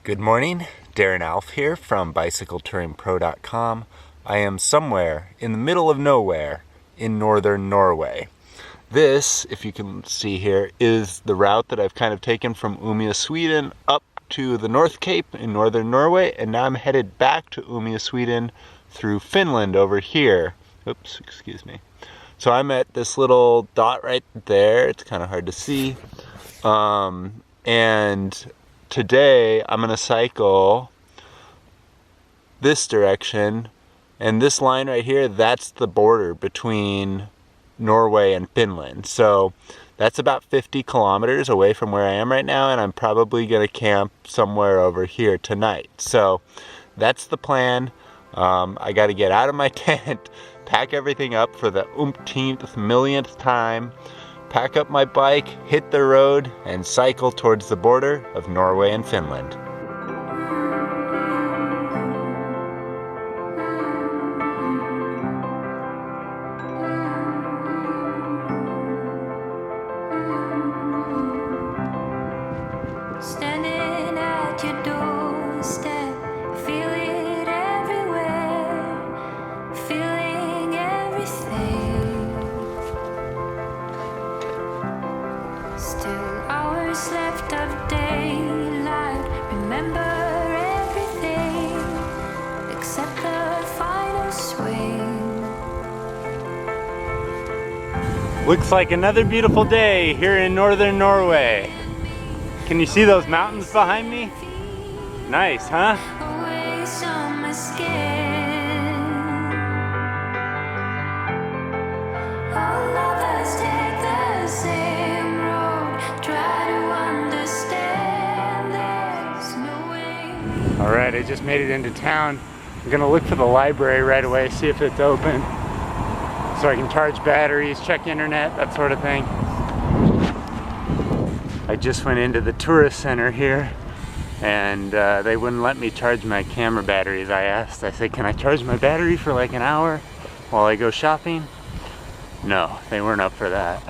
Good morning, Darren Alf here from BicycleTouringPro.com. I am somewhere in the middle of nowhere in northern Norway. This, if you can see here, is the route that I've kind of taken from Umeå, Sweden up to the North Cape in northern Norway, and now I'm headed back to Umeå, Sweden through Finland over here. Oops, excuse me. So I'm at this little dot right there. It's kind of hard to see. And today I'm going to cycle this direction, and this line right here, that's the border between Norway and Finland. So that's about 50 kilometers away from where I am right now, and I'm probably going to camp somewhere over here tonight. So that's the plan. I got to get out of my tent, pack everything up for the umpteenth millionth time, pack up my bike, hit the road, and cycle towards the border of Norway and Finland. Standing at your doorstep, feel it everywhere, feeling everything. Still hours left of daylight, remember everything except the final swing. Looks like another beautiful day here in northern Norway. Can you see those mountains behind me? Nice, huh? Always on my skin. All of us take the same road. Try to understand. There's no way. All right, I just made it into town. I'm gonna look for the library right away, see if it's open, so I can charge batteries, check internet, that sort of thing. I just went into the tourist center here, and they wouldn't let me charge my camera batteries. I said, can I charge my battery for like an hour while I go shopping? No, they weren't up for that.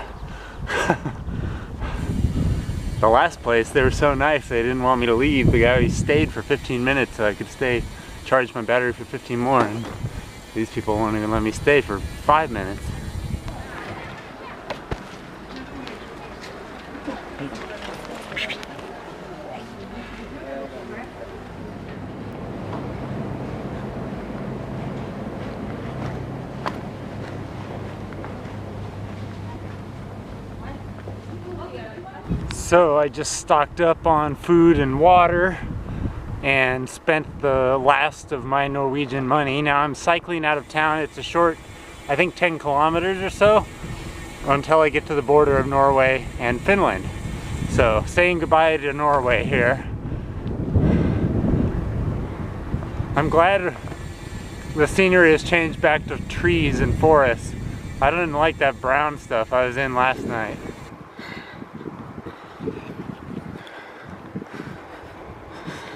The last place, they were so nice, they didn't want me to leave. The guy stayed for 15 minutes so I could stay, charge my battery for 15 more, and these people won't even let me stay for 5 minutes. So I just stocked up on food and water and spent the last of my Norwegian money. Now I'm cycling out of town. It's a short, I think 10 kilometers or so, until I get to the border of Norway and Finland. So saying goodbye to Norway here. I'm glad the scenery has changed back to trees and forests. I didn't like that brown stuff I was in last night.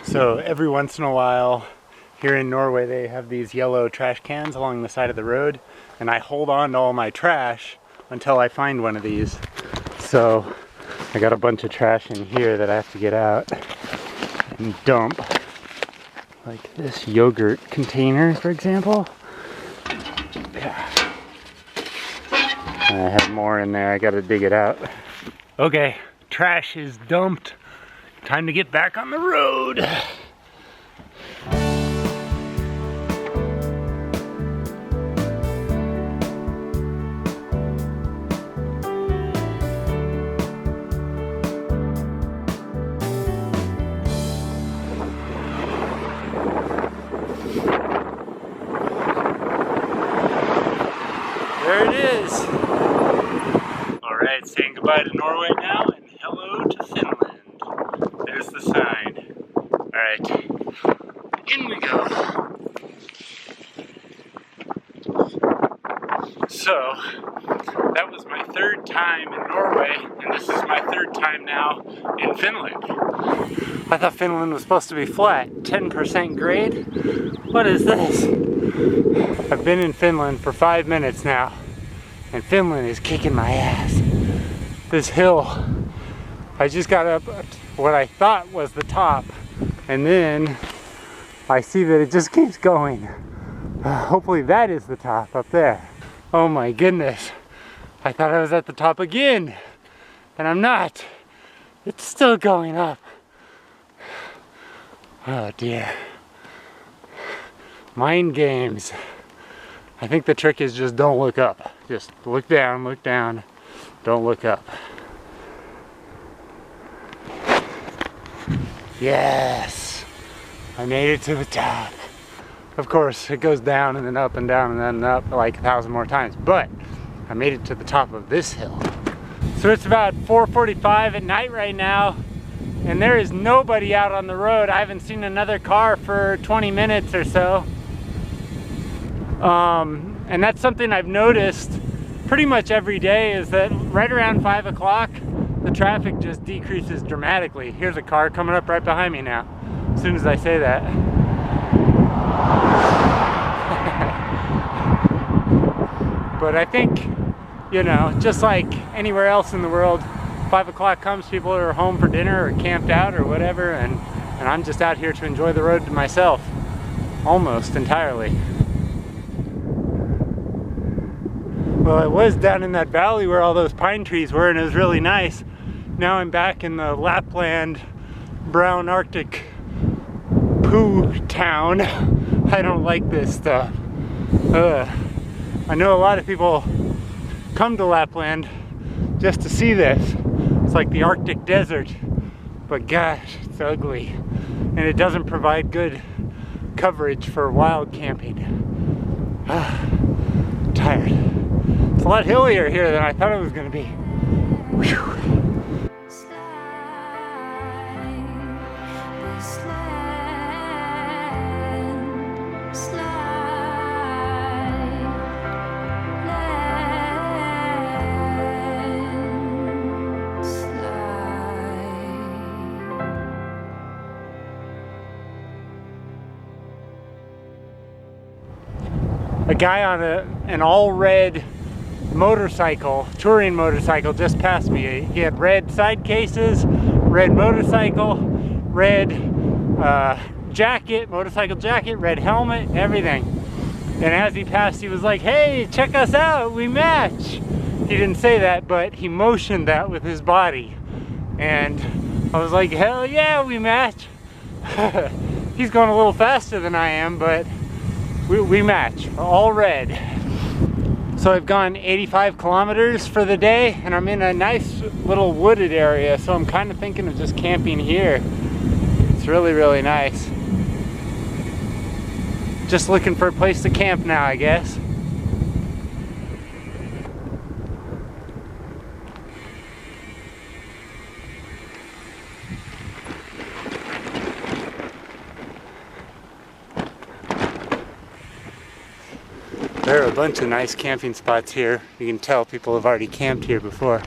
So every once in a while here in Norway they have these yellow trash cans along the side of the road, and I hold on to all my trash until I find one of these. So I got a bunch of trash in here that I have to get out and dump. Like this yogurt container, for example. Yeah. I have more in there, I gotta dig it out. Okay, trash is dumped. Time to get back on the road. There it is. All right, saying goodbye to Norway now and hello to Finland. There's the sign. All right, in we go. So, that was my third time in Norway, and this is my third time now in Finland. I thought Finland was supposed to be flat, 10% grade. What is this? I've been in Finland for 5 minutes now, and Finland is kicking my ass. This hill, I just got up what I thought was the top, And then I see that it just keeps going. Hopefully that is the top up there. Oh my goodness. I thought I was at the top again, and I'm not. It's still going up. Oh dear. Mind games. I think the trick is just don't look up. Just look down, don't look up. Yes! I made it to the top. Of course, it goes down and then up and down and then up like 1,000 more times, but I made it to the top of this hill. So it's about 4:45 at night right now, and there is nobody out on the road. I haven't seen another car for 20 minutes or so. And that's something I've noticed pretty much every day, is that right around 5 o'clock, the traffic just decreases dramatically. Here's a car coming up right behind me now, as soon as I say that. But I think, you know, just like anywhere else in the world, 5 o'clock comes, people are home for dinner or camped out or whatever, and I'm just out here to enjoy the road to myself, almost entirely. Well, I was down in that valley where all those pine trees were, and it was really nice. Now I'm back in the Lapland brown Arctic poo town. I don't like this stuff. I know a lot of people come to Lapland just to see this. It's like the Arctic desert, but gosh, it's ugly. And it doesn't provide good coverage for wild camping. I'm tired. It's a lot hillier here than I thought it was going to be. Whew. A guy on an all-red motorcycle, touring motorcycle, just passed me. He had red side cases, red motorcycle, red jacket, motorcycle jacket, red helmet, everything. And as he passed, he was like, "Hey, check us out, we match." He didn't say that, but he motioned that with his body. And I was like, hell yeah, we match. He's going a little faster than I am, but we match, all red. So I've gone 85 kilometers for the day, and I'm in a nice little wooded area, so I'm kind of thinking of just camping here. It's really, really nice. Just looking for a place to camp now, I guess. There are a bunch of nice camping spots here. You can tell people have already camped here before,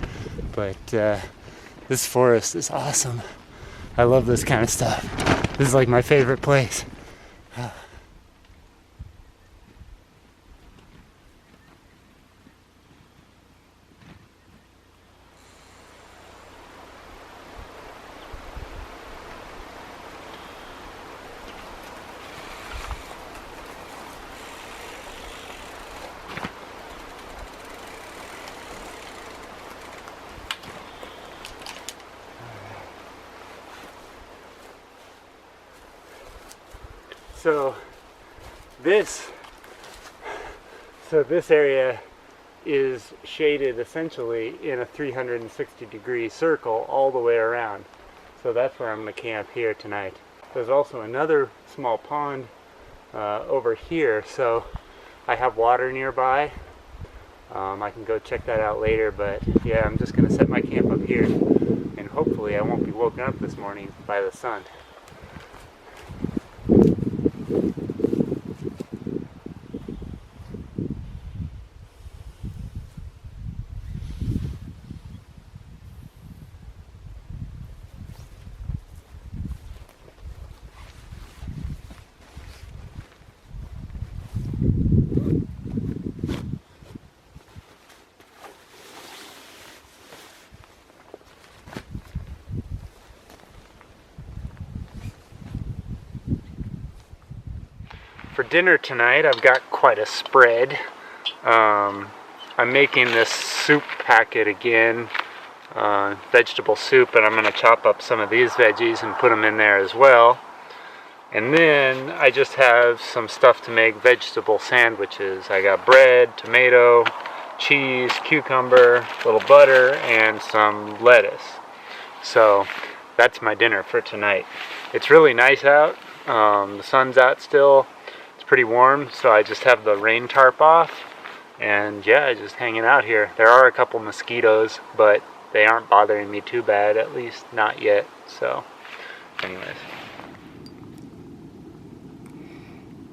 but this forest is awesome. I love this kind of stuff. This is like my favorite place. So this area is shaded essentially in a 360-degree circle all the way around. So that's where I'm going to camp here tonight. There's also another small pond over here, so I have water nearby. I can go check that out later, but yeah, I'm just going to set my camp up here, and hopefully I won't be woken up this morning by the sun. For dinner tonight, I've got quite a spread. I'm making this soup packet again, vegetable soup, and I'm going to chop up some of these veggies and put them in there as well. And then I just have some stuff to make vegetable sandwiches. I got bread, tomato, cheese, cucumber, a little butter, and some lettuce. So that's my dinner for tonight. It's really nice out. The sun's out still. Pretty warm, so I just have the rain tarp off, and yeah, just hanging out here. There are a couple mosquitoes, but they aren't bothering me too bad, at least not yet. So anyways,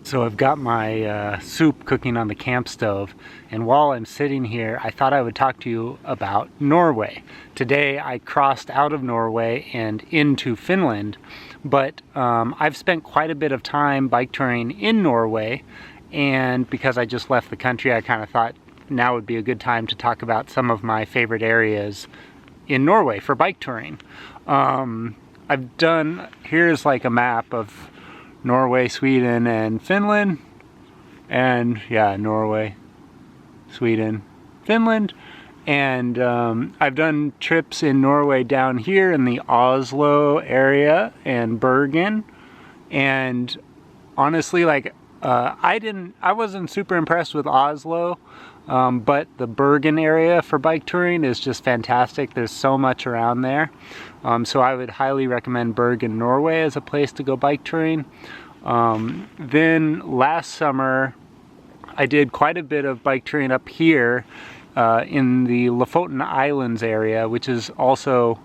so I've got my soup cooking on the camp stove, and while I'm sitting here, I thought I would talk to you about Norway. Today I crossed out of Norway and into Finland, but I've spent quite a bit of time bike touring in Norway, and because I just left the country, I kind of thought now would be a good time to talk about some of my favorite areas in Norway for bike touring. Here's like a map of Norway, Sweden, and Finland, and yeah, Norway, Sweden, Finland. And I've done trips in Norway down here in the Oslo area and Bergen, and honestly, like I wasn't super impressed with Oslo, but the Bergen area for bike touring is just fantastic. There's so much around there, so I would highly recommend Bergen, Norway as a place to go bike touring. Then last summer I did quite a bit of bike touring up here in the Lofoten Islands area, which is also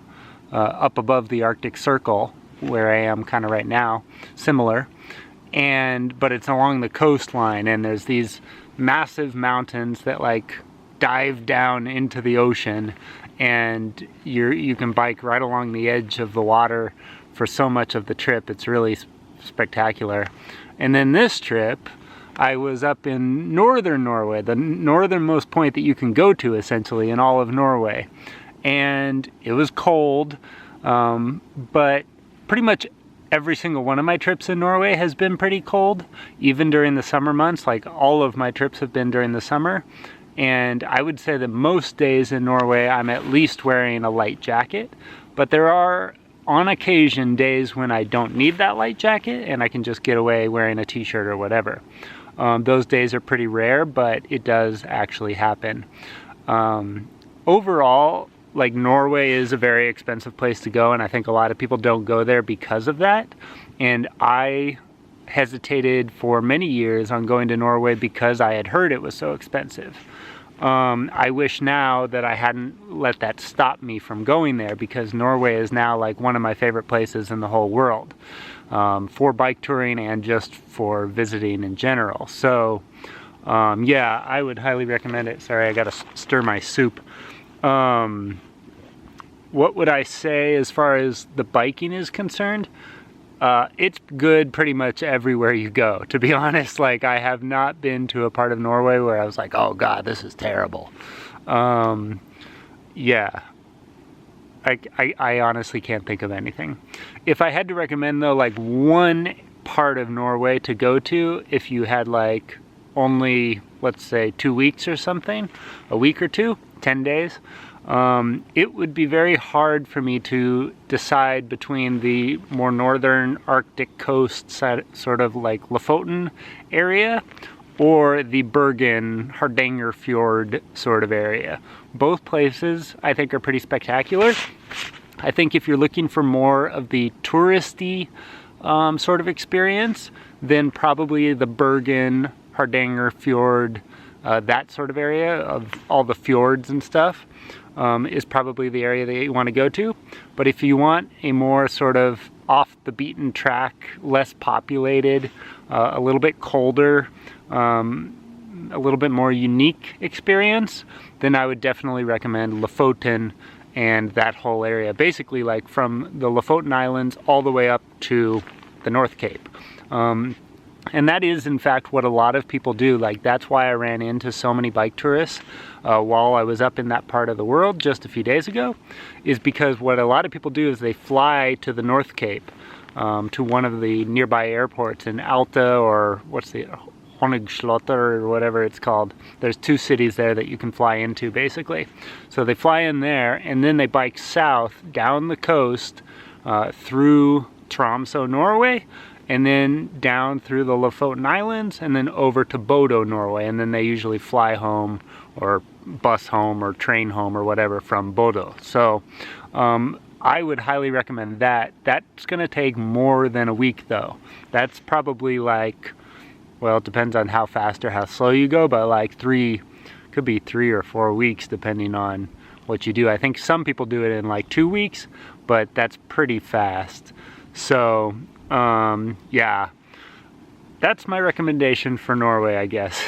up above the Arctic Circle, where I am kind of right now, similar. But it's along the coastline, and there's these massive mountains that like dive down into the ocean, and you can bike right along the edge of the water for so much of the trip. It's really spectacular. And then this trip, I was up in northern Norway, the northernmost point that you can go to essentially in all of Norway. And it was cold, but pretty much every single one of my trips in Norway has been pretty cold, even during the summer months. Like all of my trips have been during the summer. And I would say that most days in Norway I'm at least wearing a light jacket, but there are on occasion days when I don't need that light jacket and I can just get away wearing a t-shirt or whatever. Those days are pretty rare, but it does actually happen. Overall, like Norway is a very expensive place to go, and I think a lot of people don't go there because of that. And I hesitated for many years on going to Norway because I had heard it was so expensive. I wish now that I hadn't let that stop me from going there, because Norway is now like one of my favorite places in the whole world. For bike touring and just for visiting in general. So yeah, I would highly recommend it. Sorry, I gotta stir my soup. What would I say as far as the biking is concerned? It's good pretty much everywhere you go, to be honest. Like, I have not been to a part of Norway where I was like, oh god, this is terrible. Yeah, I honestly can't think of anything. If I had to recommend though, like one part of Norway to go to, if you had like only, let's say 2 weeks or something, a week or two, 10 days, it would be very hard for me to decide between the more northern Arctic coast side, sort of like Lofoten area, or the Bergen, Hardanger Fjord sort of area. Both places I think are pretty spectacular. I think if you're looking for more of the touristy sort of experience, then probably the Bergen, Hardanger Fjord, that sort of area of all the fjords and stuff is probably the area that you want to go to. But if you want a more sort of off the beaten track, less populated, a little bit colder, a little bit more unique experience, then I would definitely recommend Lofoten and that whole area. Basically like from the Lofoten Islands all the way up to the North Cape. And that is in fact what a lot of people do. Like, that's why I ran into so many bike tourists while I was up in that part of the world just a few days ago, is because what a lot of people do is they fly to the North Cape to one of the nearby airports in Alta, or what's the Honigschlotter or whatever it's called. There's 2 cities there that you can fly into basically. So they fly in there and then they bike south down the coast through Tromsø, Norway, and then down through the Lofoten Islands and then over to Bodo, Norway, and then they usually fly home or bus home or train home or whatever from Bodo. So I would highly recommend that. That's gonna take more than a week though. That's probably like, well, it depends on how fast or how slow you go, but like could be 3 or 4 weeks depending on what you do. I think some people do it in like 2 weeks, but that's pretty fast. So yeah, that's my recommendation for Norway, I guess.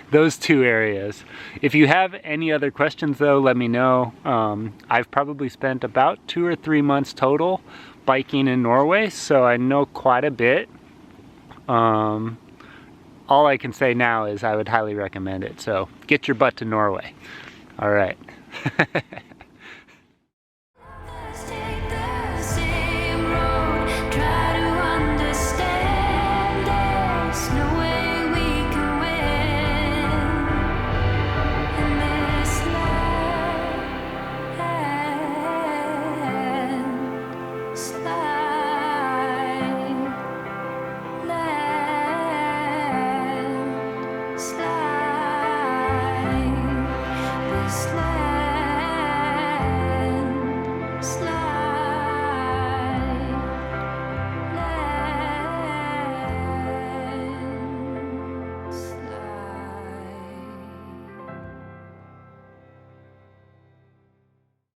Those 2 areas. If you have any other questions though, let me know. I've probably spent about 2 or 3 months total biking in Norway, so I know quite a bit. All I can say now is I would highly recommend it. So get your butt to Norway. All right.